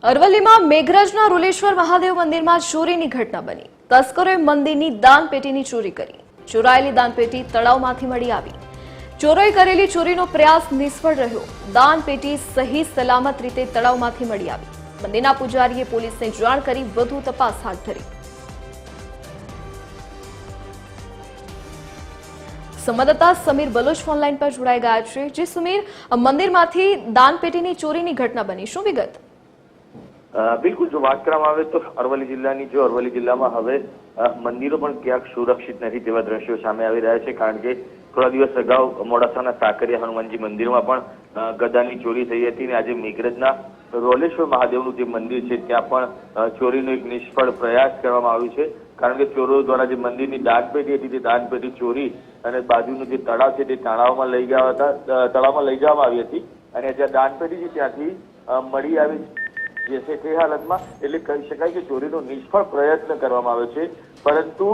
અરવલ્લીમાં મેઘરજના રૂલેશ્વર મહાદેવ મંદિરમાં ચોરીની ઘટના બની। તસ્કરોએ મંદિરની દાનપેટીની ચોરી કરી। ચોરાયેલી દાનપેટી તળાવમાંથી મળી આવી। ચોરોએ કરેલી ચોરીનો પ્રયાસ નિષ્ફળ રહ્યો। દાનપેટી સહી સલામત રીતે તળાવમાંથી મળી આવી। મંદિરના પૂજારીએ પોલીસને જાણ કરી વધુ તપાસ હાથ ધરી। સંવાદદાતા સમીર બલોચ ફોનલાઈન પર જોડાઈ ગયા છે। જે સમીર, મંદિરમાંથી દાનપેટીની ચોરીની ઘટના બની, શું વિગત? બિલકુલ, જો વાત કરવામાં આવે તો અરવલ્લી જિલ્લામાં હવે મંદિરો પણ ક્યાંક સુરક્ષિત નથી તેવા દ્રશ્યો સામે આવી રહ્યા છે। કારણ કે થોડા દિવસ અગાઉ મોડાસાના સાકરિયા હનુમાનજી મંદિરમાં પણ ગદાની ચોરી થઈ હતી અને આજે મેઘરજના રોલેશ્વર મહાદેવનું જે મંદિર છે ત્યાં પણ ચોરીનો એક નિષ્ફળ પ્રયાસ કરવામાં આવ્યો છે। કારણ કે ચોરો દ્વારા જે મંદિરની દાનપેટી હતી તે દાનપેટી ચોરી અને બાજુનું જે તળાવ છે તે તળાવમાં લઈ જવામાં આવી હતી અને જ્યાં દાનપેટી છે ત્યાંથી મળી આવી જે છે તે હાલતમાં એટલે કહી શકાય કે ચોરીનો નિષ્ફળ પ્રયત્ન કરવામાં આવ્યો છે। પરંતુ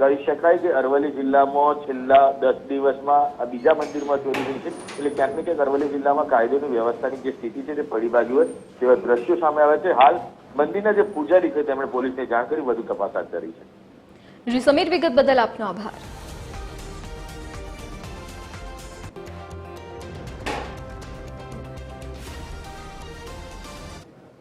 કહી શકાય કે અરવલ્લી જિલ્લામાં છેલ્લા 10 દિવસમાં બીજા મંદિરમાં ચોરી થઈ છે। એટલે ક્યાંક ને ક્યાંક અરવલ્લી જિલ્લામાં કાયદોની વ્યવસ્થાની જે સ્થિતિ છે તે પડી બાજુ હોય તેવા દ્રશ્યો સામે આવે છે। હાલ મંદિરના જે પૂજારી છે તેમણે પોલીસને જાણ કરી વધુ તપાસ હાથ ધરી છે। જી સમીર, વિગત બદલ આપનો આભાર।